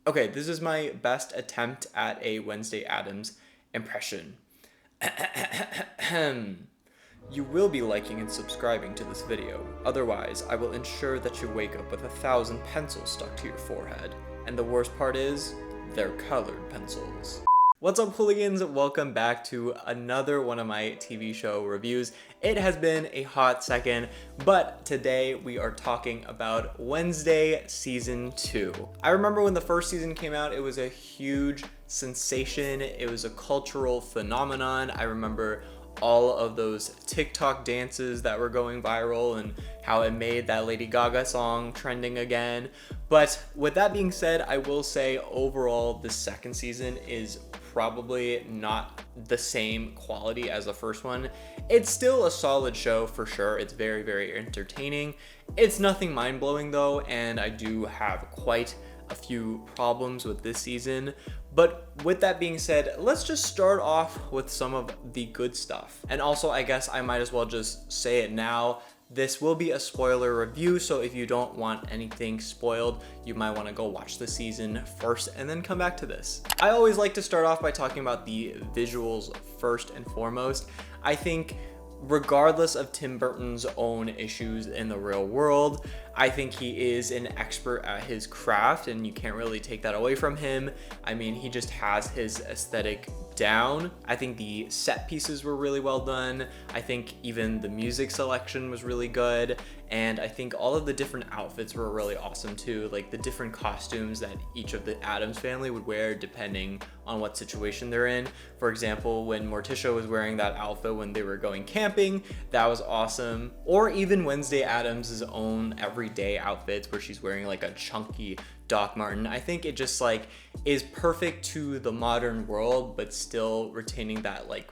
Okay, this is my best attempt at a Wednesday Addams impression. You will be liking and subscribing to this video, otherwise I will ensure that you wake up with 1,000 pencils stuck to your forehead. And the worst part is, they're colored pencils. What's up, hooligans? Welcome back to another one of my TV show reviews. It has been a hot second, but today we are talking about Wednesday Season 2. I remember when the first season came out, it was a huge sensation. It was a cultural phenomenon. I remember all of those TikTok dances that were going viral and how it made that Lady Gaga song trending again. But with that being said, I will say overall the second season is probably not the same quality as the first one. It's still a solid show for sure. It's very, very entertaining. It's nothing mind-blowing though, and I do have quite a few problems with this season. But with that being said, let's just start off with some of the good stuff. And also, I guess I might as well just say it now. This will be a spoiler review, so if you don't want anything spoiled, you might want to go watch the season first and then come back to this. I always like to start off by talking about the visuals first and foremost. I think regardless of Tim Burton's own issues in the real world, I think he is an expert at his craft and you can't really take that away from him. I mean, he just has his aesthetic down. I think the set pieces were really well done. I think even the music selection was really good. And I think all of the different outfits were really awesome too. Like the different costumes that each of the Addams family would wear depending on what situation they're in. For example, when Morticia was wearing that outfit when they were going camping, that was awesome. Or even Wednesday Addams' own everyday outfits where she's wearing like a chunky Doc Marten. I think it just like is perfect to the modern world, but still retaining that like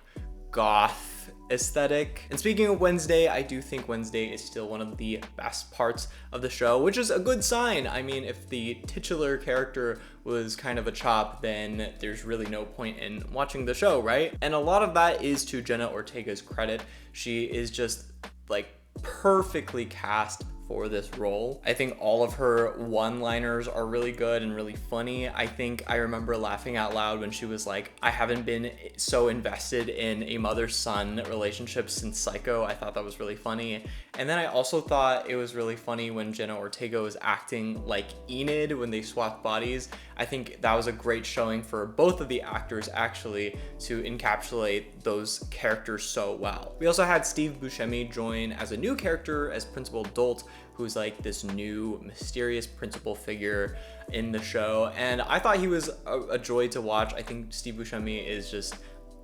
goth aesthetic. And speaking of Wednesday, I do think Wednesday is still one of the best parts of the show, which is a good sign. I mean, if the titular character was kind of a chop, then there's really no point in watching the show, right? And a lot of that is to Jenna Ortega's credit. She is just like perfectly cast for this role. I think all of her one-liners are really good and really funny. I think I remember laughing out loud when she was like, I haven't been so invested in a mother-son relationship since Psycho. I thought that was really funny. And then I also thought it was really funny when Jenna Ortega was acting like Enid when they swapped bodies. I think that was a great showing for both of the actors actually to encapsulate those characters so well. We also had Steve Buscemi join as a new character as Principal Dolt, who's like this new mysterious principal figure in the show. And I thought he was a joy to watch. I think Steve Buscemi is just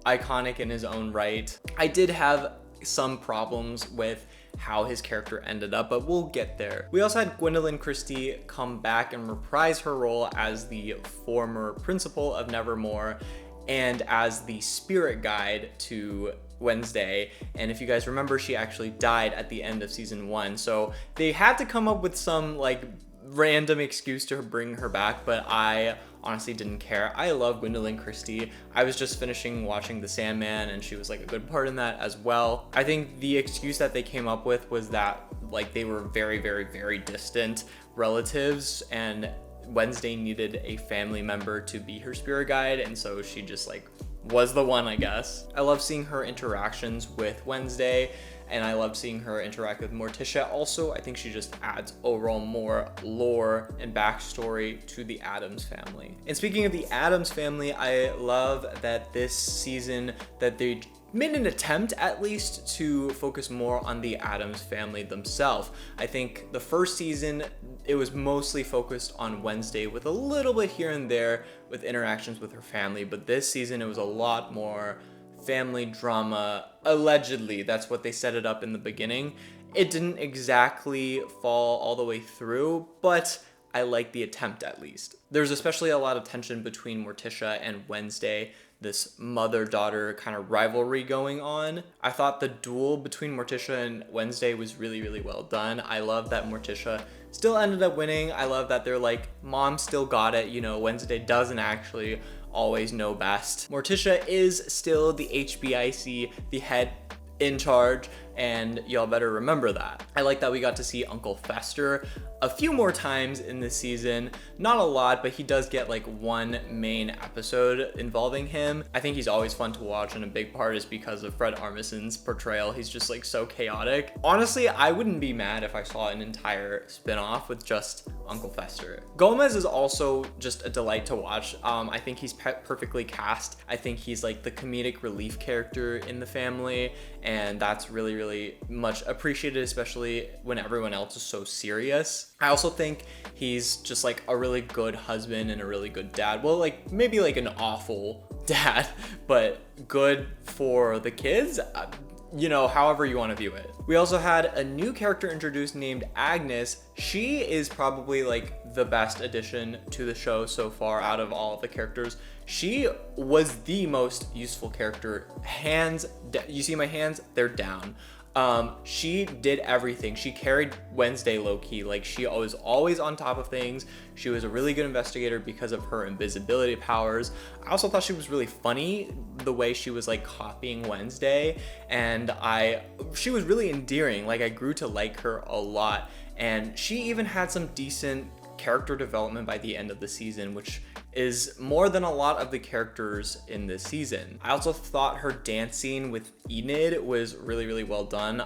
iconic in his own right. I did have some problems with how his character ended up, but we'll get there. We also had Gwendoline Christie come back and reprise her role as the former principal of Nevermore and as the spirit guide to Wednesday. And if you guys remember, she actually died at the end of season 1. So they had to come up with some like random excuse to bring her back, but I honestly didn't care. I love Gwendoline Christie. I was just finishing watching The Sandman and she was like a good part in that as well. I think the excuse that they came up with was that like they were very, very, very distant relatives and Wednesday needed a family member to be her spirit guide, and so she just like was the one, I guess. I love seeing her interactions with Wednesday, and I love seeing her interact with Morticia. Also, I think she just adds overall more lore and backstory to the Addams family. And speaking of the Addams family, I love that this season that they made an attempt at least to focus more on the Addams family themselves. I think the first season, it was mostly focused on Wednesday with a little bit here and there with interactions with her family, but this season it was a lot more family drama. Allegedly, that's what they set it up in the beginning. It didn't exactly fall all the way through, but I like the attempt at least. There's especially a lot of tension between Morticia and Wednesday, this mother-daughter kind of rivalry going on. I thought the duel between Morticia and Wednesday was really, really well done. I love that Morticia still ended up winning. I love that they're like, mom still got it, you know, Wednesday doesn't actually always know best. Morticia is still the HBIC, the head in charge, and y'all better remember that. I like that we got to see Uncle Fester a few more times in this season. Not a lot, but he does get like one main episode involving him. I think he's always fun to watch, and a big part is because of Fred Armisen's portrayal. He's just like so chaotic. Honestly, I wouldn't be mad if I saw an entire spin-off with just Uncle Fester. Gomez is also just a delight to watch. I think he's perfectly cast. I think he's like the comedic relief character in the family, and that's really, really much appreciated, especially when everyone else is so serious. I also think he's just like a really good husband and a really good dad. Well, like maybe like an awful dad, but good for the kids. You know, however you want to view it. We also had a new character introduced named Agnes. She is probably like the best addition to the show so far out of all of the characters. She was the most useful character. You see my hands? They're down. She did everything. She carried Wednesday low-key. Like, she was always on top of things. She was a really good investigator because of her invisibility powers. I also thought she was really funny, the way she was like copying Wednesday, and she was really endearing. Like, I grew to like her a lot, and she even had some decent character development by the end of the season, which is more than a lot of the characters in this season. I also thought her dance scene with Enid was really, really well done.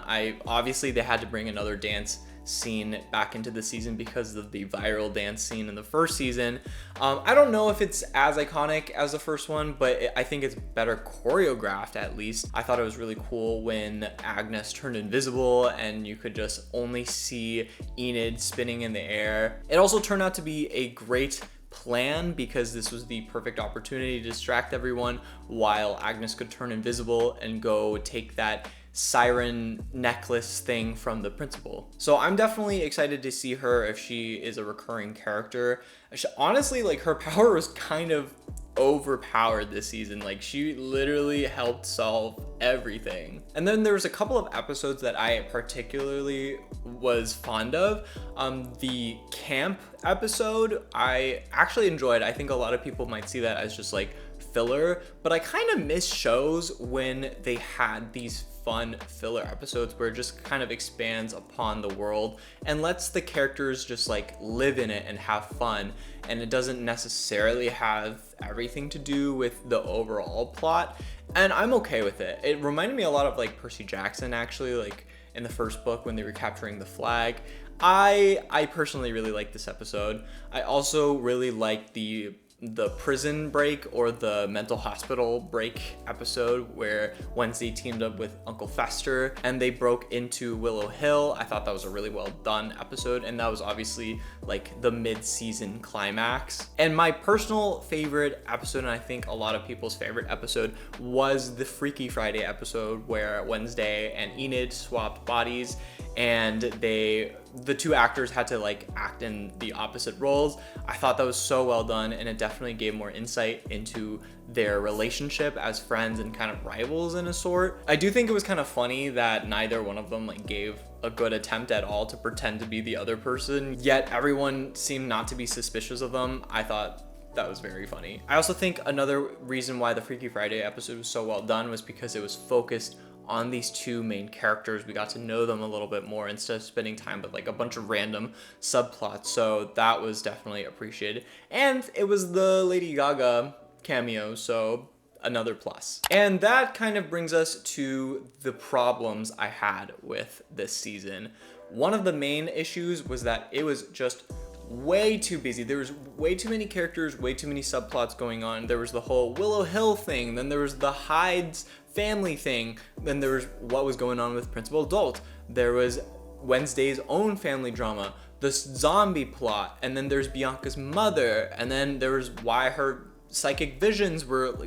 Obviously they had to bring another dance scene back into the season because of the viral dance scene in the first season. I don't know if it's as iconic as the first one, but I think it's better choreographed at least. I thought it was really cool when Agnes turned invisible and you could just only see Enid spinning in the air. It also turned out to be a great plan because this was the perfect opportunity to distract everyone while Agnes could turn invisible and go take that siren necklace thing from the principal. So I'm definitely excited to see her if she is a recurring character. Honestly, like, her power was kind of overpowered this season. Like, she literally helped solve everything. And then there was a couple of episodes that I particularly was fond of. The camp episode I actually enjoyed. I think a lot of people might see that as just like filler, but I kind of miss shows when they had these fun filler episodes where it just kind of expands upon the world and lets the characters just like live in it and have fun, and it doesn't necessarily have everything to do with the overall plot, and I'm okay with it. It reminded me a lot of like Percy Jackson, actually, like in the first book when they were capturing the flag. I personally really like this episode. I also really like the prison break or the mental hospital break episode where Wednesday teamed up with Uncle Fester and they broke into Willow Hill. I thought that was a really well done episode, and that was obviously like the mid-season climax. And my personal favorite episode, and I think a lot of people's favorite episode, was the Freaky Friday episode where Wednesday and Enid swapped bodies and the two actors had to like act in the opposite roles. I thought that was so well done, and it definitely gave more insight into their relationship as friends and kind of rivals in a sort. I do think it was kind of funny that neither one of them like gave a good attempt at all to pretend to be the other person, yet everyone seemed not to be suspicious of them. I thought that was very funny. I also think another reason why the Freaky Friday episode was so well done was because it was focused on these two main characters. We got to know them a little bit more instead of spending time with like a bunch of random subplots, so that was definitely appreciated. And it was the Lady Gaga cameo, so another plus. And that kind of brings us to the problems I had with this season. One of the main issues was that it was just way too busy. There was way too many characters, way too many subplots going on. There was the whole Willow Hill thing, then there was the Hyde's family thing, then there was what was going on with Principal Adult, there was Wednesday's own family drama, the zombie plot, and then there's Bianca's mother, and then there was why her psychic visions were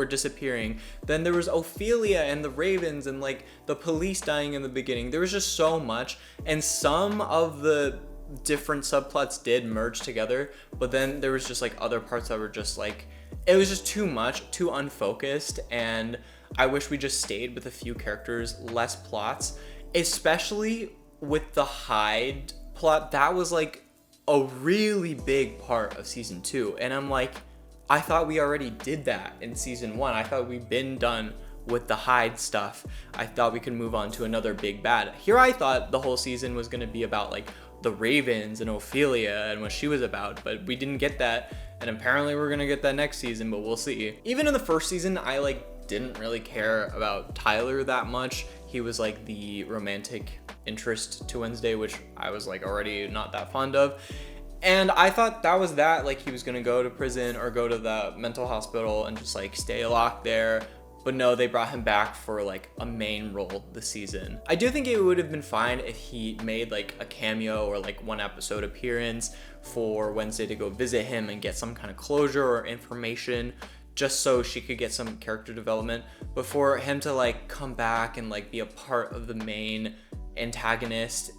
disappearing. Then there was Ophelia and the Ravens and like the police dying in the beginning. There was just so much, and some of the different subplots did merge together, but then there was just like other parts that were just like, it was just too much, too unfocused, and I wish we just stayed with a few characters, less plots, especially with the Hyde plot. That was like a really big part of season 2, and I'm like, I thought we already did that in season 1. I thought we'd been done with the Hyde stuff, I thought we could move on to another big bad. Here I thought the whole season was going to be about like the Ravens and Ophelia and what she was about, but we didn't get that, and apparently we're going to get that next season, but we'll see. Even in the first season, I like didn't really care about Tyler that much. He was like the romantic interest to Wednesday, which I was like already not that fond of. And I thought that was that, like he was gonna go to prison or go to the mental hospital and just like stay locked there. But no, they brought him back for like a main role this season. I do think it would have been fine if he made like a cameo or like one episode appearance for Wednesday to go visit him and get some kind of closure or information, just so she could get some character development. But for him to like come back and like be a part of the main antagonist,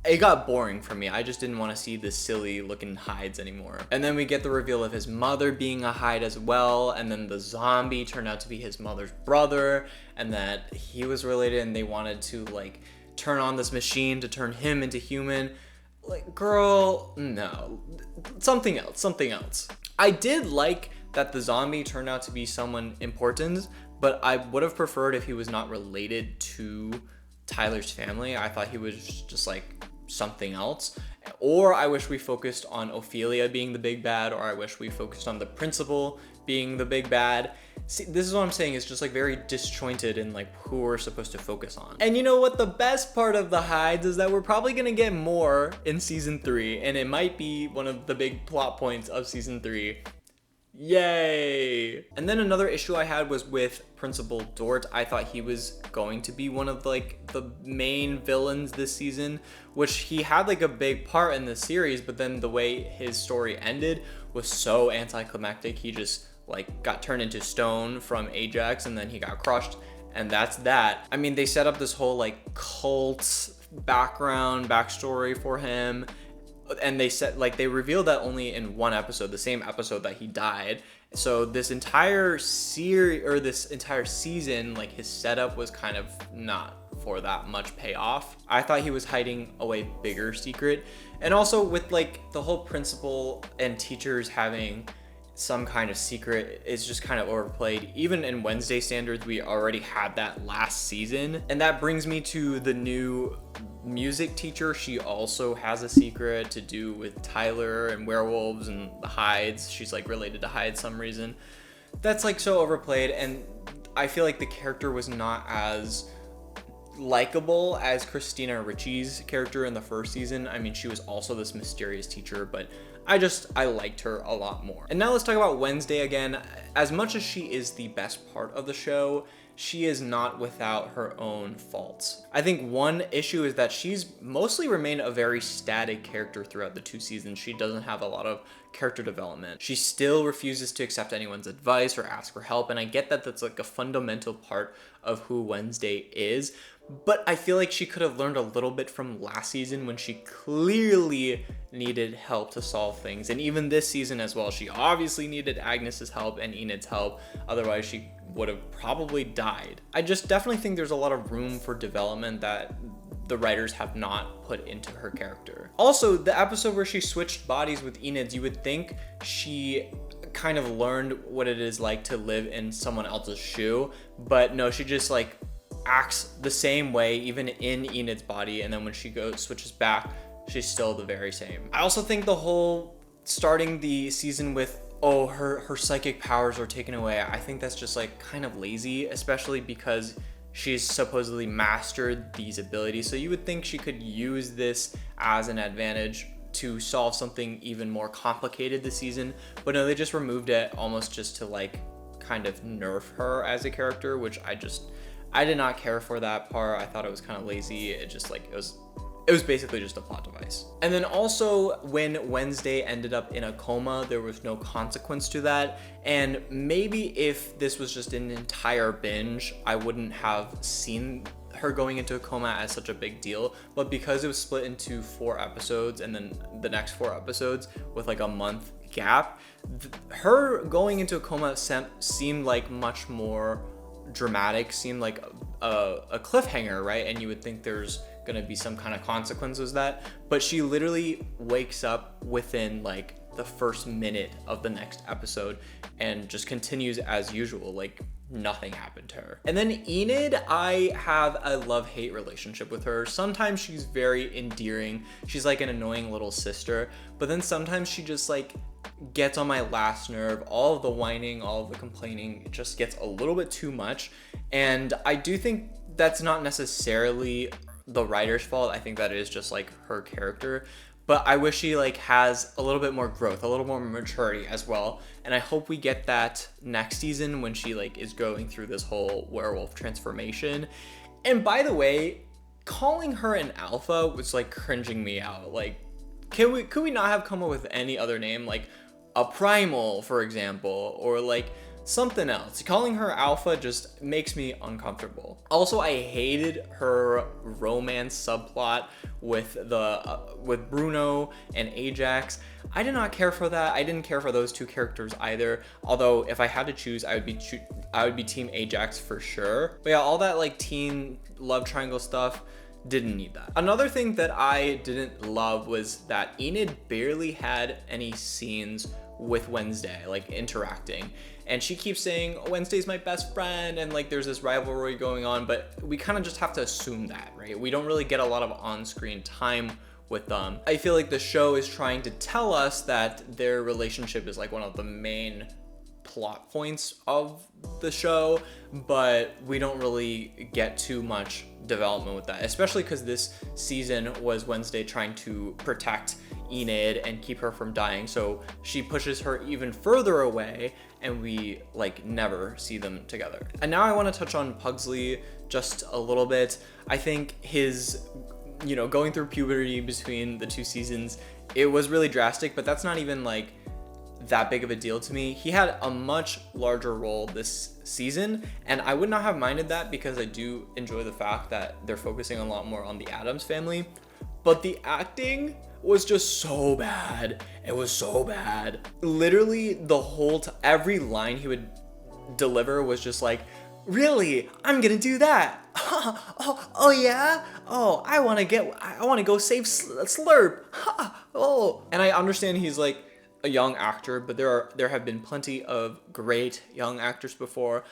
it got boring for me. I just didn't want to see the silly looking Hydes anymore. And then we get the reveal of his mother being a Hyde as well, and then the zombie turned out to be his mother's brother, and that he was related, and they wanted to like turn on this machine to turn him into human. Like, girl, no. Something else. I did like that the zombie turned out to be someone important, but I would have preferred if he was not related to Tyler's family. I thought he was just like something else. Or I wish we focused on Ophelia being the big bad, or I wish we focused on the principal being the big bad. See, this is what I'm saying, it's just like very disjointed in like who we're supposed to focus on. And you know what? The best part of the Hydes is that we're probably gonna get more in season 3, and it might be one of the big plot points of season 3. Yay! And then another issue I had was with Principal Dort. I thought he was going to be one of like the main villains this season, which he had like a big part in the series, but then the way his story ended was so anticlimactic. He just like got turned into stone from Ajax, and then he got crushed, and that's that. I mean, they set up this whole like cult backstory for him, and they revealed that only in one episode, the same episode that he died. So this entire series, or this entire season, like his setup was kind of not for that much payoff. I thought he was hiding a way bigger secret. And also with like the whole principal and teachers having some kind of secret is just kind of overplayed. Even in Wednesday standards, we already had that last season. And that brings me to the new music teacher. She also has a secret to do with Tyler and werewolves and the Hydes. She's like related to Hyde some reason. That's like so overplayed, and I feel like the character was not as likable as Christina Ricci's character in the first season. I mean, she was also this mysterious teacher, but I liked her a lot more. And now let's talk about Wednesday again. As much as she is the best part of the show, she is not without her own faults. I think one issue is that she's mostly remained a very static character throughout the 2 seasons. She doesn't have a lot of character development. She still refuses to accept anyone's advice or ask for help, and I get that that's like a fundamental part of who Wednesday is, but I feel like she could have learned a little bit from last season when she clearly needed help to solve things. And even this season as well, she obviously needed Agnes's help and Enid's help, otherwise she would have probably died. I just definitely think there's a lot of room for development that the writers have not put into her character. Also, the episode where she switched bodies with Enid's, you would think she kind of learned what it is like to live in someone else's shoe, but no, she just like acts the same way even in Enid's body, and then when she switches back, she's still the very same. I also think the whole starting the season with, oh, her psychic powers are taken away, I think that's just like kind of lazy, especially because she's supposedly mastered these abilities. So you would think she could use this as an advantage to solve something even more complicated this season, but no, they just removed it almost just to like kind of nerf her as a character, which I did not care for that part. I thought it was kind of lazy. It was basically just a plot device. And then also when Wednesday ended up in a coma, there was no consequence to that. And maybe if this was just an entire binge, I wouldn't have seen her going into a coma as such a big deal. But because it was split into 4 episodes and then the next 4 episodes with like a month gap, her going into a coma seemed like much more dramatic, seemed like a cliffhanger, right? And you would think there's gonna be some kind of consequences that, but she literally wakes up within like the first minute of the next episode and just continues as usual. Like nothing happened to her. And then Enid, I have a love-hate relationship with her. Sometimes she's very endearing. She's like an annoying little sister, but then sometimes she just like gets on my last nerve. All of the whining, all of the complaining, it just gets a little bit too much. And I do think that's not necessarily the writer's fault. I think that is just like her character. But I wish she like has a little bit more growth, a little more maturity as well. And I hope we get that next season when she like is going through this whole werewolf transformation. And by the way, calling her an alpha was like cringing me out. Like, could we not have come up with any other name, like a primal, for example, or like something else? Calling her alpha just makes me uncomfortable. Also, I hated her romance subplot with with Bruno and Ajax. I did not care for that. I didn't care for those two characters either. Although if I had to choose, I would be team Ajax for sure. But yeah, all that like teen love triangle stuff, didn't need that. Another thing that I didn't love was that Enid barely had any scenes with Wednesday, like interacting. And she keeps saying, Wednesday's my best friend, and like there's this rivalry going on, but we kind of just have to assume that, right? We don't really get a lot of on-screen time with them. I feel like the show is trying to tell us that their relationship is like one of the main plot points of the show, but we don't really get too much development with that, especially because this season was Wednesday trying to protect Enid and keep her from dying, so she pushes her even further away and we like never see them together. And now I want to touch on Pugsley just a little bit. I think his, you know, going through puberty between the two seasons, it was really drastic, but that's not even like that big of a deal to me. He had a much larger role this season, and I would not have minded that because I do enjoy the fact that they're focusing a lot more on the Addams family. But the acting was just so bad. It was so bad. Literally the whole every line he would deliver was just like, really? I'm gonna do that. Oh yeah? Oh, I wanna go save Slurp. Oh. And I understand he's like a young actor, but there have been plenty of great young actors before.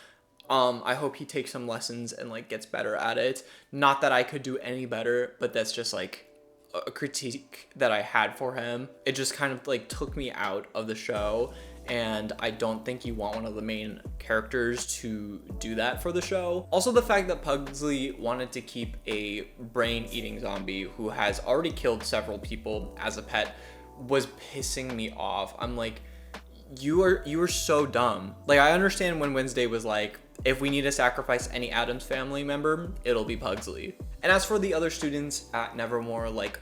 I hope he takes some lessons and like gets better at it. Not that I could do any better, but that's just like a critique that I had for him. It just kind of like took me out of the show, and I don't think you want one of the main characters to do that for the show. Also, the fact that Pugsley wanted to keep a brain-eating zombie who has already killed several people as a pet was pissing me off. I'm like, you are so dumb. Like, I understand when Wednesday was like, if we need to sacrifice any Addams family member, it'll be Pugsley. And as for the other students at Nevermore, like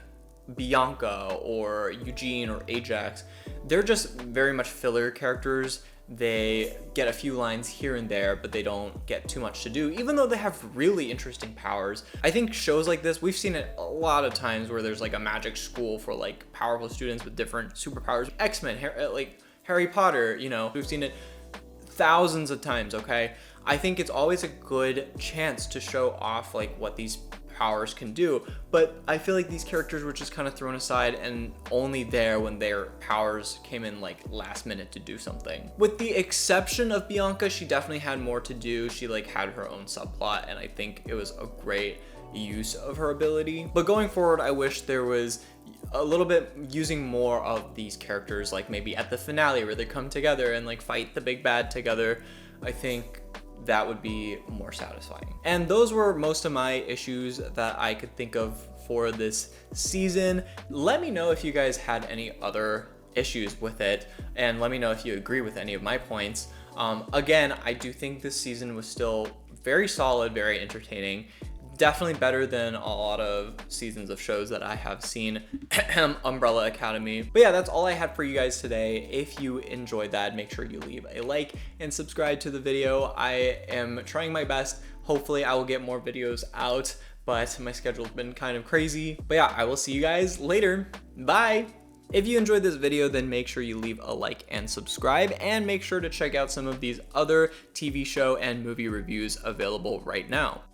Bianca or Eugene or Ajax, they're just very much filler characters. They get a few lines here and there, but they don't get too much to do, even though they have really interesting powers. I think shows like this, we've seen it a lot of times where there's like a magic school for like powerful students with different superpowers. X-Men, like Harry Potter, you know, we've seen it thousands of times, okay? I think it's always a good chance to show off like what these powers can do, but I feel like these characters were just kind of thrown aside and only there when their powers came in like last minute to do something. With the exception of Bianca, she definitely had more to do. She like had her own subplot, and I think it was a great use of her ability. But going forward, I wish there was a little bit using more of these characters, like maybe at the finale where they come together and like fight the big bad together. I think that would be more satisfying. And those were most of my issues that I could think of for this season. Let me know if you guys had any other issues with it, and let me know if you agree with any of my points. Again, I do think this season was still very solid, very entertaining. Definitely better than a lot of seasons of shows that I have seen. Umbrella Academy. But yeah, that's all I had for you guys today. If you enjoyed that, make sure you leave a like and subscribe to the video. I am trying my best. Hopefully I will get more videos out, but my schedule's been kind of crazy. But yeah, I will see you guys later. Bye. If you enjoyed this video, then make sure you leave a like and subscribe, and make sure to check out some of these other TV show and movie reviews available right now.